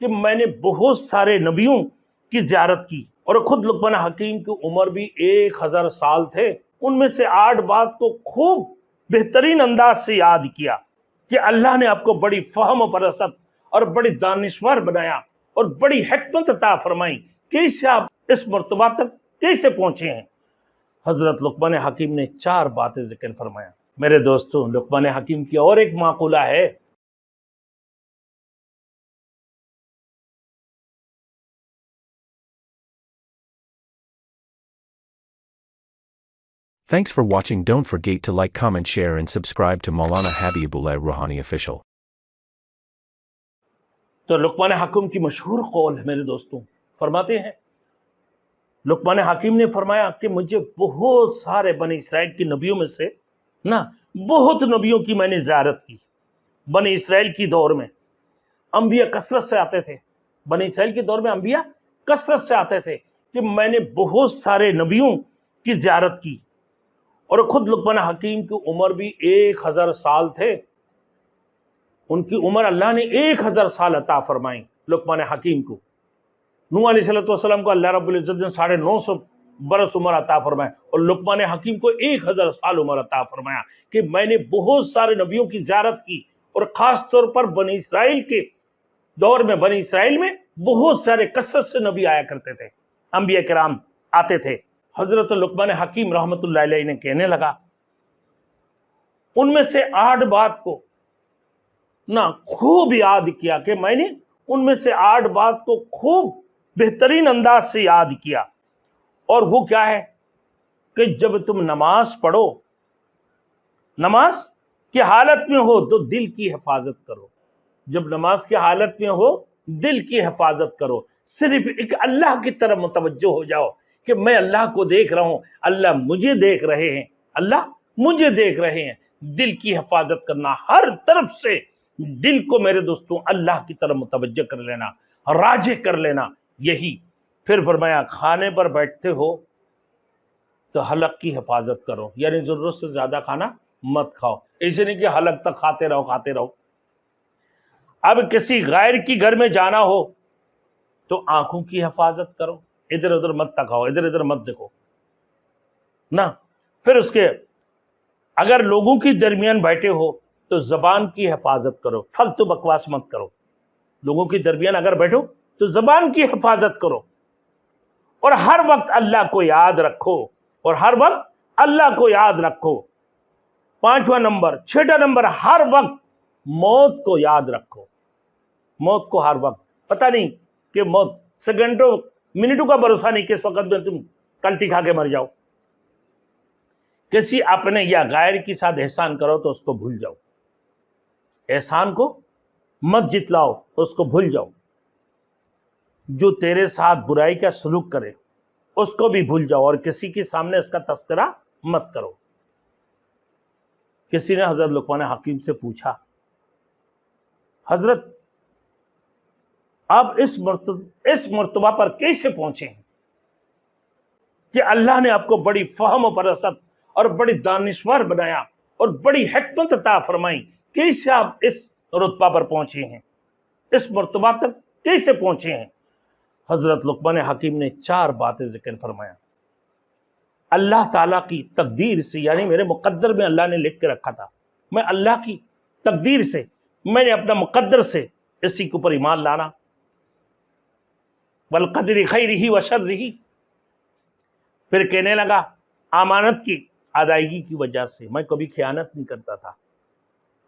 کہ میں نے بہت سارے نبیوں کی زیارت کی اور خود لقمان حکیم کی عمر بھی 1000 سال تھے، ان میں سے 8 بات کو خوب بہترین انداز سے یاد کیا کہ اللہ نے آپ کو بڑی فہم و فرست اور بڑی دانشور بنایا اور بڑی حکمت عطا فرمائی، کیسے آپ اس مرتبہ تک کیسے پہنچے ہیں۔ حضرت لقمان حکیم نے 4 باتیں ذکر فرمایا۔ میرے دوستوں، لقمان حکیم کی اور ایک مقولہ ہے، Thanks for watching. Don't forget to like, comment, share and subscribe to Maulana Habibullah Rouhani Official. تو لقمان حکیم کی مشہور قول ہے میرے دوستوں، فرماتے ہیں لقمان حکیم نے فرمایا کہ مجھے بہت سارے بنی اسرائیل کی نبیوں میں سے بہت نبیوں کی میں نے زیارت کی۔ بنی اسرائیل کی دور میں انبیاء کثرت سے آتے تھے، بنی اسرائیل کے دور میں انبیاء کثرت سے آتے تھے کہ میں نے بہت سارے نبیوں کی زیارت کی اور خود لقمان حکیم کی عمر بھی 1000 سال تھے، ان کی عمر اللہ نے 1000 سال عطا فرمائی لقمان حکیم کو۔ نوح علیہ السلام کو اللہ رب العزت نے 950 برس عمر عطا فرمایا اور لقمان حکیم کو 1000 سال عمر عطا فرمایا کہ میں نے بہت سارے نبیوں کی زیارت کی، اور خاص طور پر بنی اسرائیل کے دور میں بنی اسرائیل میں بہت سارے کثرت سے نبی آیا کرتے تھے، انبیاء کرام آتے تھے۔ حضرت لقمان حکیم رحمت اللہ علیہ نے کہنے لگا ان میں سے 8 بات کو خوب یاد کیا کہ میں نے ان میں سے 8 بات کو خوب بہترین انداز سے یاد کیا، اور وہ کیا ہے کہ جب تم نماز پڑھو، نماز کی حالت میں ہو تو دل کی حفاظت کرو، جب نماز کی حالت میں ہو دل کی حفاظت کرو، صرف ایک اللہ کی طرف متوجہ ہو جاؤ کہ میں اللہ کو دیکھ رہا ہوں، اللہ مجھے دیکھ رہے ہیں، اللہ مجھے دیکھ رہے ہیں۔ دل کی حفاظت کرنا، ہر طرف سے دل کو میرے دوستوں اللہ کی طرف متوجہ کر لینا، راجع کر لینا، یہی۔ پھر فرمایا کھانے پر بیٹھتے ہو تو حلق کی حفاظت کرو، یعنی ضرورت سے زیادہ کھانا مت کھاؤ، ایسے نہیں کہ حلق تک کھاتے رہو۔ اب کسی غیر کی گھر میں جانا ہو تو آنکھوں کی حفاظت کرو، ادھر ادھر مت تکاؤ، ادھر ادھر مت دیکھو پھر اس کے اگر لوگوں کی درمیان بیٹھے ہو تو زبان کی حفاظت کرو، فالتو بکواس مت کرو، لوگوں کی درمیان اگر بیٹھو تو زبان کی حفاظت کرو، اور ہر وقت اللہ کو یاد رکھو، اور ہر وقت اللہ کو یاد رکھو۔ 5واں نمبر، 6واں نمبر، ہر وقت موت کو یاد رکھو، موت کو ہر وقت، پتہ نہیں کہ موت سیکنڈوں منٹوں کا بھروسہ نہیں کہ اس وقت میں تم کلٹی کھا کے مر جاؤ۔ کسی اپنے یا غیر کے ساتھ احسان کرو تو اس کو بھول جاؤ، احسان کو مت جتلاؤ، اس کو بھول جاؤ۔ جو تیرے ساتھ برائی کا سلوک کرے اس کو بھی بھول جاؤ، اور کسی کے سامنے اس کا تذکرہ مت کرو۔ کسی نے حضرت لقمان حکیم سے پوچھا، حضرت آپ اس مرتبہ پر کیسے پہنچے ہیں کہ اللہ نے آپ کو بڑی فہم و فرست اور بڑی دانشور بنایا اور بڑی حکمت عطا فرمائی، کیسے آپ اس رتبہ پر پہنچے ہیں، اس مرتبہ تک کیسے پہنچے ہیں؟ حضرت لقمان حکیم نے 4 باتیں ذکر فرمایا۔ اللہ تعالیٰ کی تقدیر سے، یعنی میرے مقدر میں اللہ نے لکھ کے رکھا تھا، میں اللہ کی تقدیر سے، میں نے اپنا مقدر سے اسی کے اوپر ایمان لانا، والقدر خیرہ وشرہ۔ پھر کہنے لگا امانت کی ادائیگی کی وجہ سے میں کبھی خیانت نہیں کرتا تھا،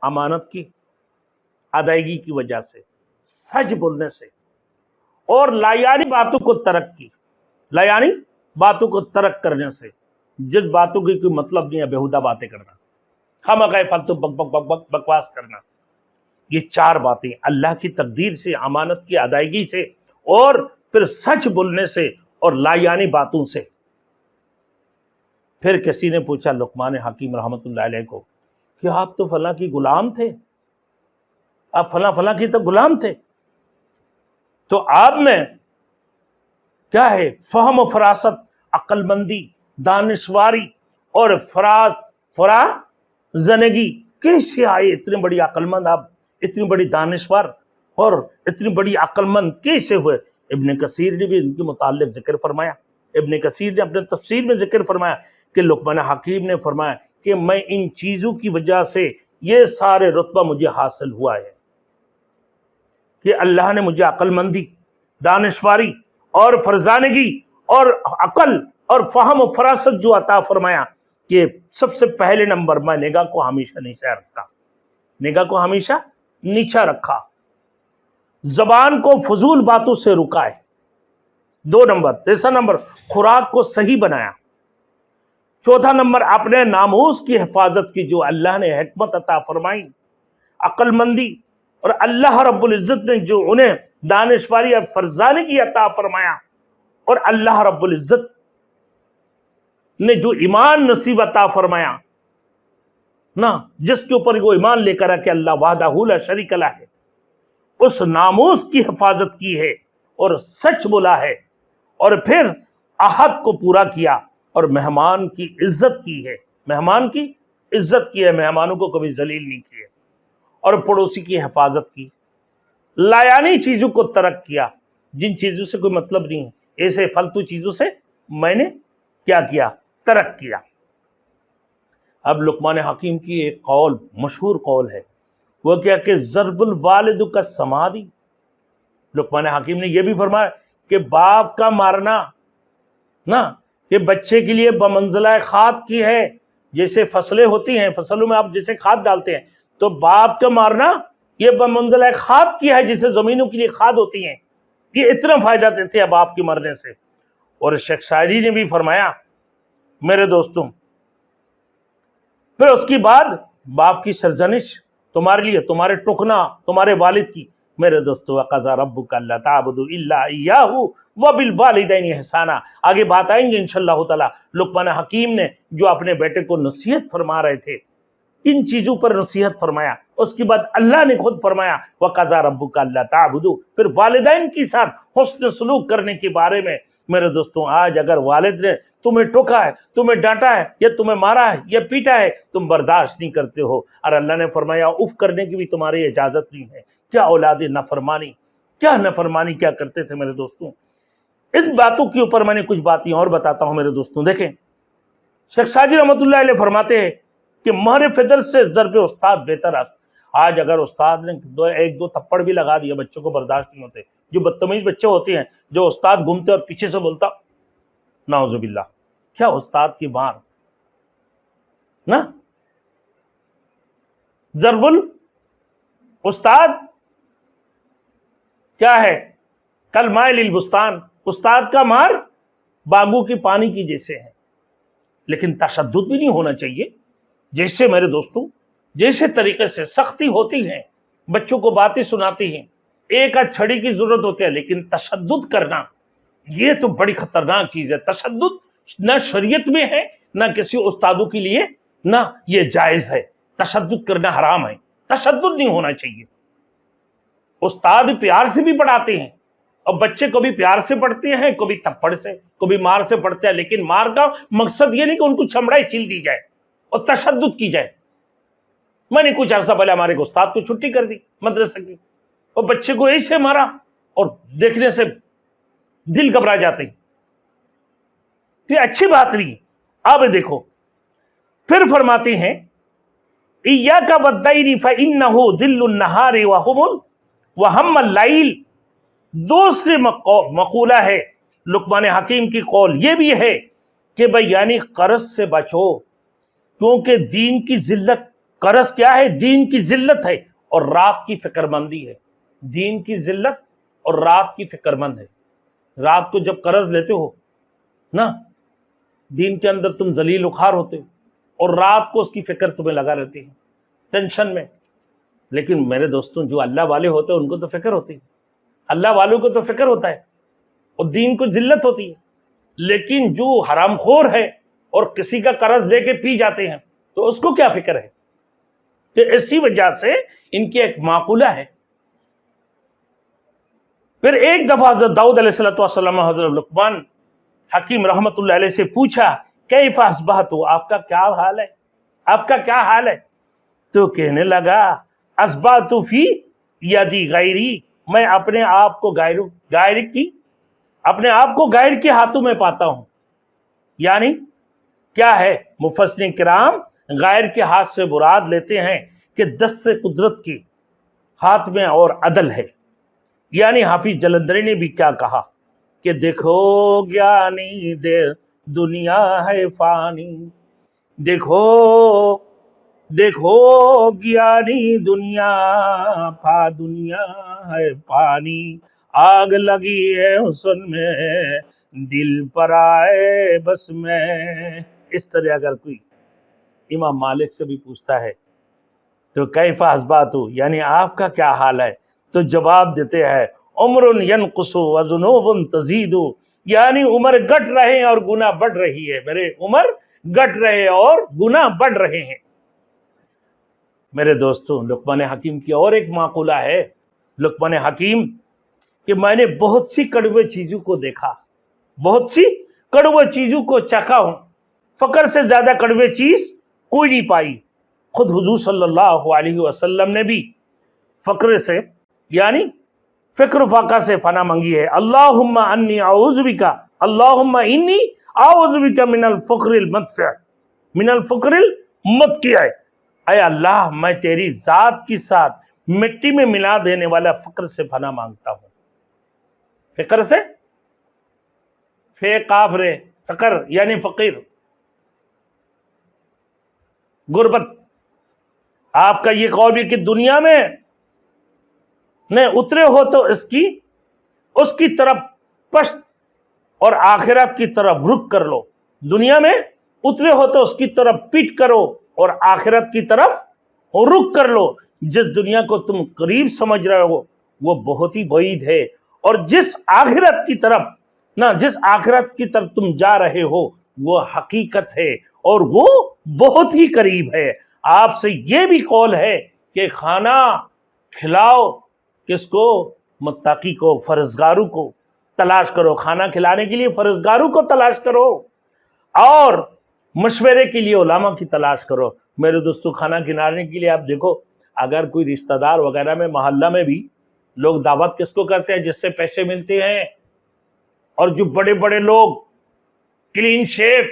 امانت کی ادائیگی کی وجہ سے، سچ بولنے سے، اور لایانی باتوں کو ترک کی، لایانی باتوں کو ترک کرنے سے، جس باتوں کی کوئی مطلب نہیں ہے، بیہودہ باتیں کرنا، خامخواہ فالتو بکواس کرنا۔ یہ 4 باتیں اللہ کی تقدیر سے، امانت کی ادائیگی سے، اور پھر سچ بولنے سے اور لایانی باتوں سے۔ پھر کسی نے پوچھا لقمان حکیم رحمت اللہ علیہ کو کہ آپ تو فلاں کی غلام تھے، آپ فلاں کی تو غلام تھے، تو آپ میں کیا ہے فہم و فراست، عقل مندی، دانشواری اور فرازنگی کیسے آئے؟ اتنے بڑی عقل مند آپ، اتنی بڑی دانشور، اور اتنی بڑی عقل مند کیسے ہوئے؟ ابن کثیر نے بھی ان کے متعلق ذکر فرمایا، ابن کثیر نے اپنے تفسیر میں ذکر فرمایا کہ لقمان حکیم نے فرمایا کہ میں ان چیزوں کی وجہ سے یہ سارے رتبہ مجھے حاصل ہوا ہے کہ اللہ نے مجھے عقل مندی، دانشواری اور فرزانگی اور عقل اور فہم و فراست جو عطا فرمایا کہ سب سے پہلے نمبر میں نگاہ کو ہمیشہ نیچا رکھا، نگاہ کو ہمیشہ نیچا رکھا، زبان کو فضول باتوں سے رکا ہے، 2 نمبر، تیسرا نمبر خوراک کو صحیح بنایا، چوتھا نمبر اپنے ناموس کی حفاظت کی جو اللہ نے حکمت عطا فرمائی، عقل مندی، اور اللہ رب العزت نے جو انہیں دانشواری اور فرزانگی عطا فرمایا، اور اللہ رب العزت نے جو ایمان نصیب عطا فرمایا نا، جس کے اوپر وہ ایمان لے کر آ کہ اللہ وحدہ لا شریک لہ ہے، اس ناموس کی حفاظت کی ہے اور سچ بولا ہے، اور پھر عہد کو پورا کیا اور مہمان کی عزت کی ہے، مہمان کی عزت کی ہے، مہمانوں کو کبھی ذلیل نہیں کیے، اور پڑوسی کی حفاظت کی، لایانی چیزوں کو ترک کیا، جن چیزوں سے کوئی مطلب نہیں ہے، ایسے فالتو چیزوں سے میں نے کیا کیا؟ ترک کیا۔ اب لقمان حکیم کی ایک قول، مشہور قول ہے، وہ کیا کہ ضرب الوالد کا سمادی، لقمان حکیم نے یہ بھی فرمایا کہ باپ کا مارنا نا کہ بچے کے لیے بمنزلہ کھاد کی ہے، جیسے فصلیں ہوتی ہیں، فصلوں میں آپ جیسے کھاد ڈالتے ہیں، تو باپ کا مارنا یہ بمنزلہ کھاد کی ہے، جیسے زمینوں کے لیے کھاد ہوتی ہیں، یہ اتنا فائدہ دیتے ہیں باپ کے مرنے سے۔ اور شیخ سعدی نے بھی فرمایا میرے دوستوں، پھر اس کی بعد باپ کی سرزنش تمہارے لیے، تمہارے ٹکنا تمہارے والد کی، میرے دوستوں وَقَضَىٰ رَبُّكَ أَلَّا تَعْبُدُوا إِلَّا إِيَّاهُ وَبِالْوَالِدَيْنِ إِحْسَانًا۔ آگے بات آئیں گے انشاءاللہ تعالیٰ۔ لقمان حکیم نے جو اپنے بیٹے کو نصیحت فرما رہے تھے، کن چیزوں پر نصیحت فرمایا؟ اس کے بعد اللہ نے خود فرمایا وَقَضَىٰ رَبُّكَ أَلَّا تَعْبُدُوا، پھر والدین کے ساتھ حسن سلوک کرنے کے بارے میں۔ میرے دوستوں آج اگر والد نے تمہیں ٹوکا ہے، تمہیں ڈانٹا ہے، یا تمہیں مارا ہے یا پیٹا ہے، تم برداشت نہیں کرتے ہو، اور اللہ نے فرمایا اف کرنے کی بھی تمہاری اجازت نہیں ہے، کیا اولاد نافرمانی، کیا نافرمانی کیا کرتے تھے میرے دوستوں۔ اس باتوں کے اوپر میں نے کچھ باتیں اور بتاتا ہوں میرے دوستوں۔ دیکھیں شیخ سعدی رحمۃ اللہ علیہ فرماتے ہیں کہ مہر فدر سے ضرب استاد بہتر ہے۔ آج اگر استاد نے ایک دو تھپڑ بھی لگا دیا، بچوں کو برداشت نہیں ہوتے، جو بدتمیز بچے ہوتے ہیں، جو استاد گھومتے اور پیچھے سے بولتا نعوذ باللہ، کیا استاد کی مار نا، ضرب الاستاد کیا ہے؟ کل مائل البستان، استاد کا مار باغوں کی پانی کی جیسے ہے۔ لیکن تشدد بھی نہیں ہونا چاہیے، جیسے میرے دوستوں جیسے طریقے سے سختی ہوتی ہے، بچوں کو باتیں سناتی ہیں، ایک آدھ چھڑی کی ضرورت ہوتی ہے، لیکن تشدد کرنا یہ تو بڑی خطرناک چیز ہے۔ تشدد نہ شریعت میں ہے، نہ کسی استادوں کے لیے نہ یہ جائز ہے، تشدد کرنا حرام ہے، تشدد نہیں ہونا چاہیے۔ استاد پیار سے بھی پڑھاتے ہیں، اور بچے کبھی پیار سے پڑھتے ہیں، کبھی تھپڑ سے، کبھی مار سے پڑھتے ہیں، لیکن مار کا مقصد یہ نہیں کہ ان کو چمڑائی چھیل دی جائے اور تشدد کی جائے۔ میں نے کچھ عرصہ پہلے ہمارے استاد کو چھٹی کر دی مدرسے کی، اور بچے کو ایسے مارا، اور دیکھنے سے دل گھبرا جاتے ہیں، یہ اچھی بات نہیں۔ اب دیکھو پھر فرماتے ہیں ایاک والدین فإنہ ذل النہار وہم اللیل۔ دوسری مقولہ ہے لقمان حکیم کی قول یہ بھی ہے کہ بھئی یعنی قرض سے بچو، کیونکہ دین کی ذلت، قرض کیا ہے؟ دین کی ذلت ہے اور رات کی فکر مندی ہے۔ دین کی ذلت اور رات کی فکر مند ہے۔ رات کو جب قرض لیتے ہو نا، دین کے اندر تم ذلیل وخوار ہوتے ہو، اور رات کو اس کی فکر تمہیں لگا رہتی ہے ٹینشن میں۔ لیکن میرے دوستوں جو اللہ والے ہوتے ہیں ان کو تو فکر ہوتی ہے، اللہ والوں کو تو فکر ہوتا ہے، اور دین کو ذلت ہوتی ہے۔ لیکن جو حرام خور ہے اور کسی کا قرض لے کے پی جاتے ہیں تو اس کو کیا فکر ہے؟ تو اسی وجہ سے ان کی ایک معقولہ ہے۔ پھر ایک دفعہ حضرت داؤد علیہ السلام حضرت لقمان حکیم رحمت اللہ علیہ سے پوچھا کیف اصبحت، آپ کا کیا حال ہے، آپ کا کیا حال ہے؟ تو کہنے لگا اصبحت فی یدی غیری، میں اپنے آپ کو اپنے آپ کو غیر کے ہاتھوں میں پاتا ہوں. یعنی کیا ہے؟ مفسرین کرام غیر کے ہاتھ سے مراد لیتے ہیں کہ دست قدرت کی ہاتھ میں اور عدل ہے. یعنی حافظ جلندری نے بھی کیا کہا کہ دیکھو گیانی دنیا ہے فانی، دیکھو گیانی دنیا ہے پانی، آگ لگی ہے حسن میں دل پر آئے بس میں. اس طرح اگر کوئی امام مالک سے بھی پوچھتا ہے تو کیف اصبحت، یعنی آپ کا کیا حال ہے، تو جواب دیتے ہیں عمر ینقص وذنوب تزید، یعنی عمر گھٹ رہے ہیں اور گناہ بڑھ رہی ہے. میرے عمر گھٹ رہے اور گناہ بڑھ رہے ہیں. میرے دوستوں، لقمان حکیم کی اور ایک معقولہ ہے لقمان حکیم کہ میں نے بہت سی کڑوے چیزوں کو دیکھا، بہت سی کڑوے چیزوں کو چکھا ہوں، فقر سے زیادہ کڑوے چیز کوئی نہیں پائی. خود حضور صلی اللہ علیہ وسلم نے بھی فقر سے یعنی فقر و فاقہ سے پناہ مانگی ہے. اللہم انی اعوذ بک، اللہم انی اعوذ بک من الفقر المدفع، من الفقر المدقع. اے اللہ میں تیری ذات کی ساتھ مٹی میں ملا دینے والا فقر سے پناہ مانگتا ہوں. فقر سے فقر یعنی فقیر، غربت. آپ کا یہ قول بھی کہ دنیا میں اترے ہو تو اس کی طرف پشت اور آخرت کی طرف رخ کر لو. دنیا میں اترے ہو تو اس کی طرف پیٹ کرو اور آخرت کی طرف رخ کر لو. جس دنیا کو تم قریب سمجھ رہے ہو وہ بہت ہی بعید ہے، اور جس آخرت کی طرف تم جا رہے ہو وہ حقیقت ہے اور وہ بہت ہی قریب ہے. آپ سے یہ بھی قول ہے کہ کھانا کھلاؤ کس کو؟ متقی کو، فرزگاروں کو تلاش کرو. کھانا کھلانے کے لیے فرزگاروں کو تلاش کرو اور مشورے کے لیے علماء کی تلاش کرو. میرے دوستو، کھانا کھلانے کے لیے آپ دیکھو، اگر کوئی رشتہ دار وغیرہ میں محلہ میں بھی لوگ دعوت کس کو کرتے ہیں؟ جس سے پیسے ملتے ہیں. اور جو بڑے بڑے لوگ کلین شیپ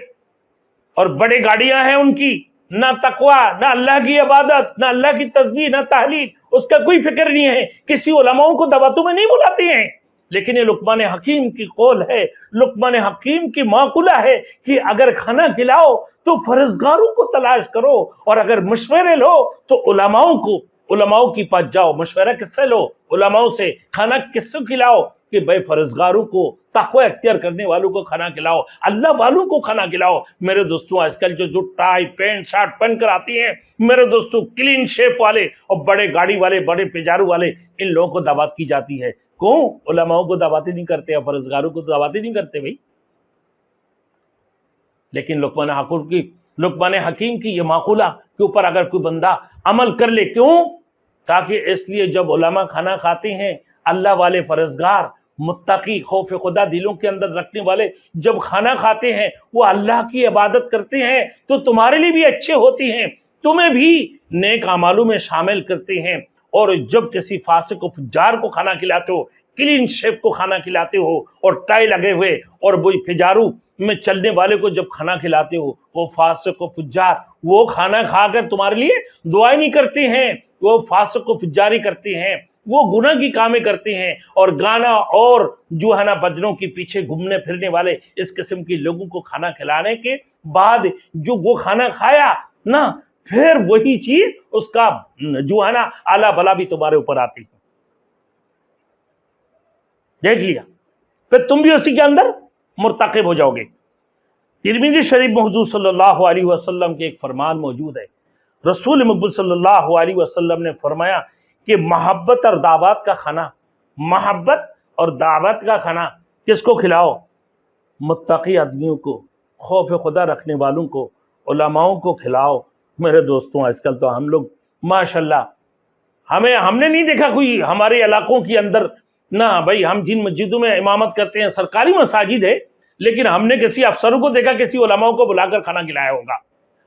اور بڑے گاڑیاں ہیں ان کی، نہ تقوی، نہ اللہ کی عبادت، نہ اللہ کی تسبیح، نہ تحلیل، اس کا کوئی فکر نہیں ہے، کسی علماؤں کو دعوتوں میں نہیں بلاتے ہیں. لیکن یہ لقمان حکیم کی قول ہے، لقمان حکیم کی معقولہ ہے کہ اگر کھانا کھلاؤ تو فرزگاروں کو تلاش کرو، اور اگر مشورے لو تو علماؤں کی پاس جاؤ. مشورہ کس سے لو؟ علماؤں سے. کھانا کس سے کھلاؤ؟ کہ بھائی فرزگاروں کو، تقوی اختیار کرنے والوں کو کھانا کھلاؤ، اللہ والوں کو کھانا کھلاؤ. میرے دوستوں، آج کل جو ٹائی پینٹ شرٹ پہن کر آتی ہیں میرے دوستوں، کلین شیپ والے اور بڑے گاڑی والے، بڑے پیجارو والے، ان لوگوں کو دعوت کی جاتی ہے. کیوں؟ علماؤں کو دعوتیں نہیں کرتے ہیں، فرزگاروں کو دعوتیں نہیں کرتے بھائی. لیکن لقمان حکیم کی یہ معقولہ کے اوپر اگر کوئی بندہ عمل کر لے، کیوں؟ تاکہ اس لیے جب علماء کھانا کھاتے ہیں، اللہ والے، فرزگار، متقی، خوف خدا دلوں کے اندر رکھنے والے جب کھانا کھاتے ہیں، وہ اللہ کی عبادت کرتے ہیں تو تمہارے لیے بھی اچھے ہوتی ہیں، تمہیں بھی نیک اعمالوں میں شامل کرتے ہیں. اور جب کسی فاسق و فجار کو کھانا کھلاتے ہو، کلین شیف کو کھانا کھلاتے ہو اور ٹائی لگے ہوئے اور وہ فجاروں میں چلنے والے کو جب کھانا کھلاتے ہو، وہ فاسق و فجار وہ کھانا کھا کر تمہارے لیے دعائیں نہیں کرتے ہیں، وہ فاسق و فجاری کرتے ہیں، وہ گناہ کی کامیں کرتے ہیں. اور گانا اور جو ہے نا بجنوں کے پیچھے گھومنے پھرنے والے اس قسم کے لوگوں کو کھانا کھلانے کے بعد جو وہ کھانا کھایا نا، پھر وہی چیز اس کا جو ہے نا اعلیٰ بلا بھی تمہارے اوپر آتی ہے. دیکھ لیا، پھر تم بھی اسی کے اندر مرتکب ہو جاؤ گے. ترمذی شریف میں حضور صلی اللہ علیہ وسلم کے ایک فرمان موجود ہے. رسول مقبول صلی اللہ علیہ وسلم نے فرمایا کہ محبت اور دعوت کا کھانا کس کو کھلاؤ؟ متقی آدمیوں کو، خوف خدا رکھنے والوں کو، علماؤں کو کھلاؤ. میرے دوستوں، آج کل تو ہم لوگ ماشاءاللہ ہم نے نہیں دیکھا کوئی ہمارے علاقوں کے اندر نہ بھائی، ہم جن مسجدوں میں امامت کرتے ہیں سرکاری مساجد ہے، لیکن ہم نے کسی افسروں کو دیکھا کسی علماؤں کو بلا کر کھانا کھلایا ہوگا.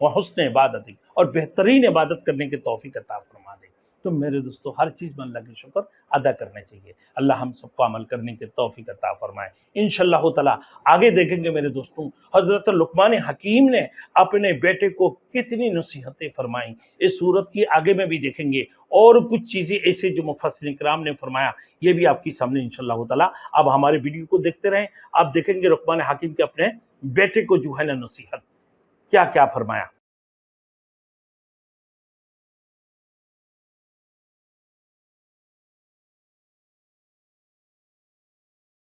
وحسن عبادت اور بہترین عبادت کرنے کی توفیق عطا فرما دے۔ تو میرے دوستو ہر چیز میں اللہ کی شکر ادا کرنا چاہیے۔ اللہ ہم سب کو عمل کرنے کی توفیق عطا فرمائے انشاءاللہ تعالی۔ آگے دیکھیں گے میرے دوستوں حضرت لقمان حکیم نے اپنے بیٹے کو کتنی نصیحتیں فرمائیں، اس صورت کی آگے میں بھی دیکھیں گے، اور کچھ چیزیں ایسے جو مفسرین کرام نے فرمایا یہ بھی آپ کی سامنے انشاءاللہ تعالی۔ اب ہمارے ویڈیو کو دیکھتے رہیں، آپ دیکھیں گے لقمان حکیم کے اپنے بیٹے کو جو ہے نا نصیحت کیا کیا فرمایا۔